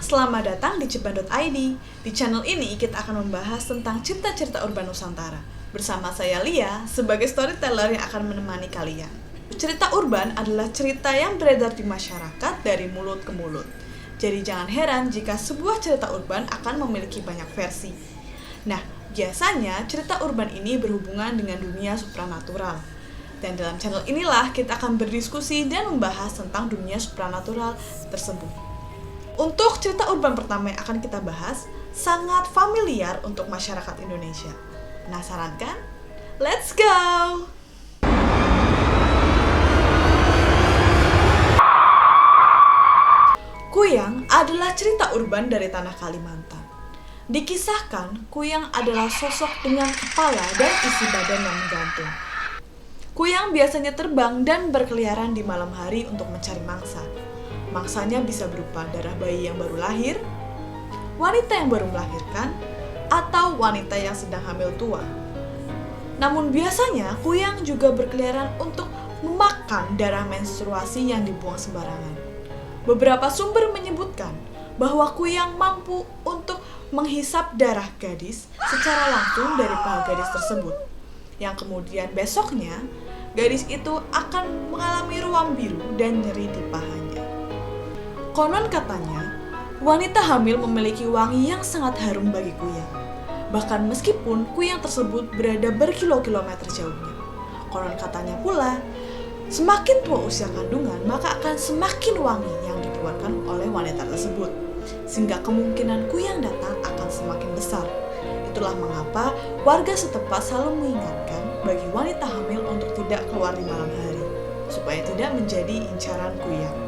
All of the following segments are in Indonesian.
selamat datang di Ceban.id. Di channel ini kita akan membahas tentang cerita-cerita urban Nusantara. Bersama saya Lia, sebagai storyteller yang akan menemani kalian. Cerita urban adalah cerita yang beredar di masyarakat dari mulut ke mulut. Jadi jangan heran jika sebuah cerita urban akan memiliki banyak versi. Nah, biasanya cerita urban ini berhubungan dengan dunia supranatural. Dan dalam channel inilah kita akan berdiskusi dan membahas tentang dunia supranatural tersebut. Untuk cerita urban pertama yang akan kita bahas, sangat familiar untuk masyarakat Indonesia. Penasaran kan? Let's go! Kuyang adalah cerita urban dari tanah Kalimantan. Dikisahkan, Kuyang adalah sosok dengan kepala dan isi badan yang menggantung. Kuyang biasanya terbang dan berkeliaran di malam hari untuk mencari mangsa. Mangsanya bisa berupa darah bayi yang baru lahir, wanita yang baru melahirkan, atau wanita yang sedang hamil tua. Namun biasanya Kuyang juga berkeliaran untuk memakan darah menstruasi yang dibuang sembarangan. Beberapa sumber menyebutkan bahwa Kuyang mampu untuk menghisap darah gadis secara langsung dari paha gadis tersebut, yang kemudian besoknya gadis itu akan mengalami ruam biru dan nyeri di pahanya. Konon katanya, wanita hamil memiliki wangi yang sangat harum bagi Kuyang. Bahkan meskipun Kuyang tersebut berada berkilo-kilometer jauhnya. Konon katanya pula, semakin tua usia kandungan, maka akan semakin wangi yang dikeluarkan oleh wanita tersebut. Sehingga kemungkinan Kuyang datang akan semakin besar. Itulah mengapa warga setempat selalu mengingatkan bagi wanita hamil untuk tidak keluar di malam hari, supaya tidak menjadi incaran Kuyang.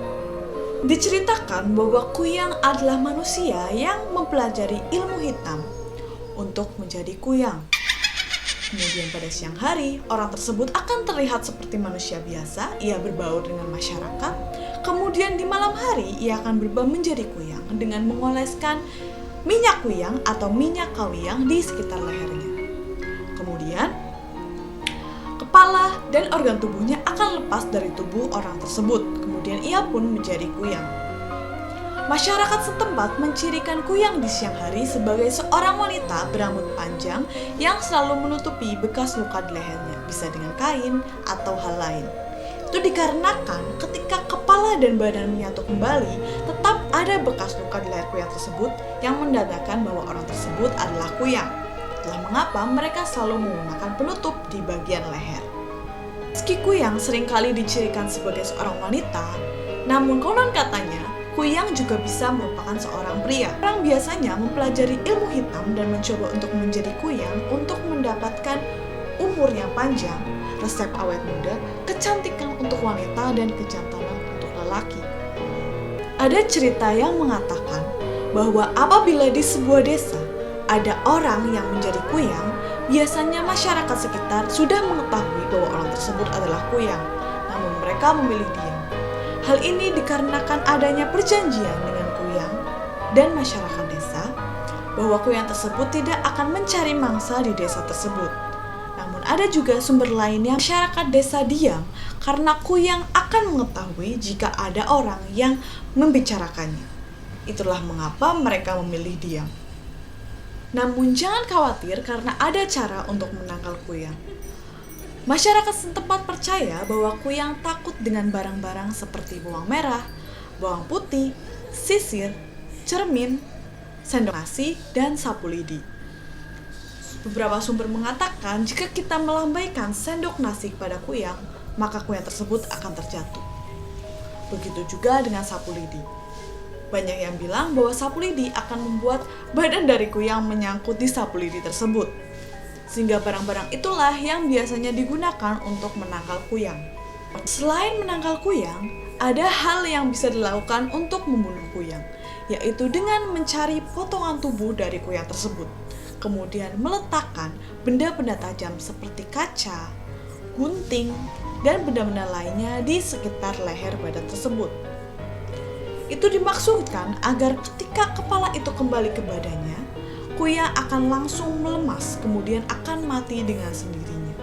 Diceritakan bahwa Kuyang adalah manusia yang mempelajari ilmu hitam untuk menjadi Kuyang. Kemudian pada siang hari, orang tersebut akan terlihat seperti manusia biasa, ia berbaur dengan masyarakat. Kemudian di malam hari, ia akan berubah menjadi Kuyang dengan mengoleskan minyak Kuyang atau minyak kawiyang di sekitar lehernya. Kemudian, kepala dan organ tubuhnya akan lepas dari tubuh orang tersebut. Kemudian ia pun menjadi Kuyang. Masyarakat setempat mencirikan Kuyang di siang hari sebagai seorang wanita berambut panjang yang selalu menutupi bekas luka di lehernya, bisa dengan kain atau hal lain. Itu dikarenakan ketika kepala dan badan menyatu kembali, tetap ada bekas luka di leher Kuyang tersebut yang menandakan bahwa orang tersebut adalah Kuyang. Itulah mengapa mereka selalu menggunakan penutup di bagian leher. Meski Kuyang seringkali dicirikan sebagai seorang wanita, namun konon katanya Kuyang juga bisa merupakan seorang pria. Orang biasanya mempelajari ilmu hitam dan mencoba untuk menjadi Kuyang untuk mendapatkan umur yang panjang, resep awet muda, kecantikan untuk wanita, dan kejantanan untuk lelaki. Ada cerita yang mengatakan bahwa apabila di sebuah desa ada orang yang menjadi Kuyang, biasanya masyarakat sekitar sudah mengetahui bahwa orang tersebut adalah Kuyang, namun mereka memilih diam. Hal ini dikarenakan adanya perjanjian dengan Kuyang dan masyarakat desa bahwa Kuyang tersebut tidak akan mencari mangsa di desa tersebut. Namun ada juga sumber lain yang masyarakat desa diam karena Kuyang akan mengetahui jika ada orang yang membicarakannya. Itulah mengapa mereka memilih diam. Namun jangan khawatir karena ada cara untuk menangkal Kuyang. Masyarakat setempat percaya bahwa Kuyang takut dengan barang-barang seperti bawang merah, bawang putih, sisir, cermin, sendok nasi, dan sapu lidi. Beberapa sumber mengatakan jika kita melambaikan sendok nasi kepada Kuyang, maka Kuyang tersebut akan terjatuh. Begitu juga dengan sapu lidi. Banyak yang bilang bahwa sapu lidi akan membuat badan dari Kuyang menyangkut di sapu lidi tersebut. Sehingga barang-barang itulah yang biasanya digunakan untuk menangkal Kuyang. Selain menangkal Kuyang, ada hal yang bisa dilakukan untuk membunuh Kuyang, yaitu dengan mencari potongan tubuh dari Kuyang tersebut. Kemudian meletakkan benda-benda tajam seperti kaca, gunting, dan benda-benda lainnya di sekitar leher badan tersebut. Itu dimaksudkan agar ketika kepala itu kembali ke badannya, Kuyang akan langsung melemas, kemudian akan mati dengan sendirinya.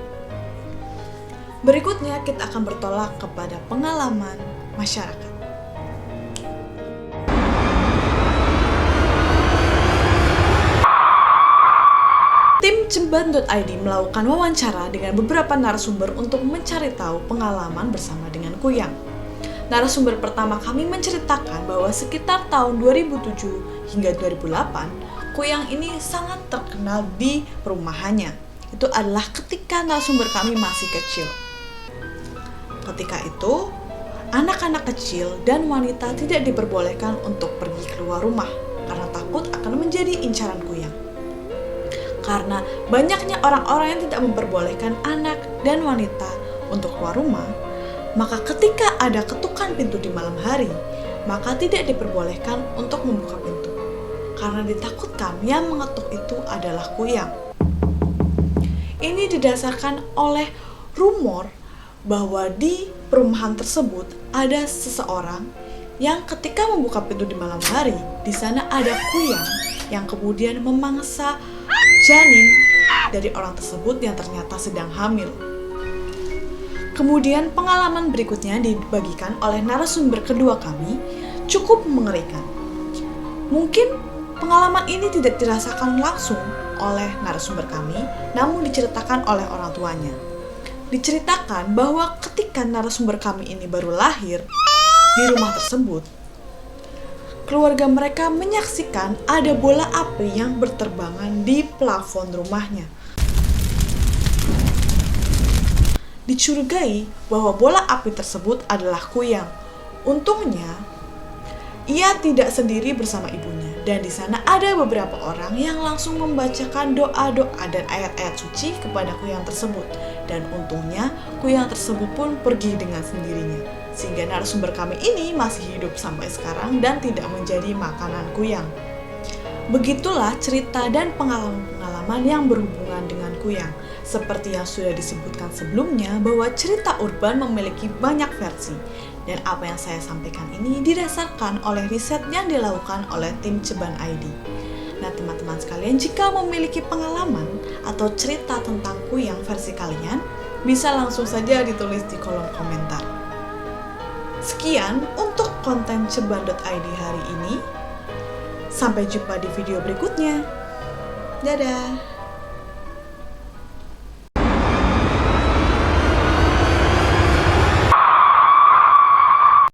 Berikutnya kita akan bertolak kepada pengalaman masyarakat. Ceban.id melakukan wawancara dengan beberapa narasumber untuk mencari tahu pengalaman bersama dengan kuyang. Narasumber pertama kami menceritakan bahwa sekitar tahun 2007 hingga 2008, kuyang ini sangat terkenal di perumahannya. Itu adalah ketika narasumber kami masih kecil. Ketika itu, anak-anak kecil dan wanita tidak diperbolehkan untuk pergi keluar rumah karena takut akan menjadi incaran kuyang. Karena banyaknya orang-orang yang tidak memperbolehkan anak dan wanita untuk keluar rumah, maka ketika ada ketukan pintu di malam hari, maka tidak diperbolehkan untuk membuka pintu. Karena ditakutkan yang mengetuk itu adalah kuyang. Ini didasarkan oleh rumor bahwa di perumahan tersebut ada seseorang yang ketika membuka pintu di malam hari, di sana ada kuyang yang kemudian memangsa janin dari orang tersebut yang ternyata sedang hamil. Kemudian pengalaman berikutnya dibagikan oleh narasumber kedua kami cukup mengerikan. Mungkin pengalaman ini tidak dirasakan langsung oleh narasumber kami, namun diceritakan oleh orang tuanya. Diceritakan bahwa ketika narasumber kami ini baru lahir di rumah tersebut, keluarga mereka menyaksikan ada bola api yang berterbangan di plafon rumahnya. Dicurigai bahwa bola api tersebut adalah kuyang. Untungnya, ia tidak sendiri bersama ibunya, dan di sana ada beberapa orang yang langsung membacakan doa-doa dan ayat-ayat suci kepada kuyang tersebut. Dan untungnya, kuyang tersebut pun pergi dengan sendirinya, sehingga narasumber kami ini masih hidup sampai sekarang dan tidak menjadi makanan kuyang. Begitulah cerita dan pengalaman-pengalaman yang berhubungan dengan kuyang. Seperti yang sudah disebutkan sebelumnya, bahwa cerita urban memiliki banyak versi. Dan apa yang saya sampaikan ini didasarkan oleh riset yang dilakukan oleh tim Ceban.id. Nah teman-teman sekalian, jika memiliki pengalaman atau cerita tentang kuyang versi kalian, bisa langsung saja ditulis di kolom komentar. Sekian untuk konten Ceban.id hari ini. Sampai jumpa di video berikutnya. Dadah!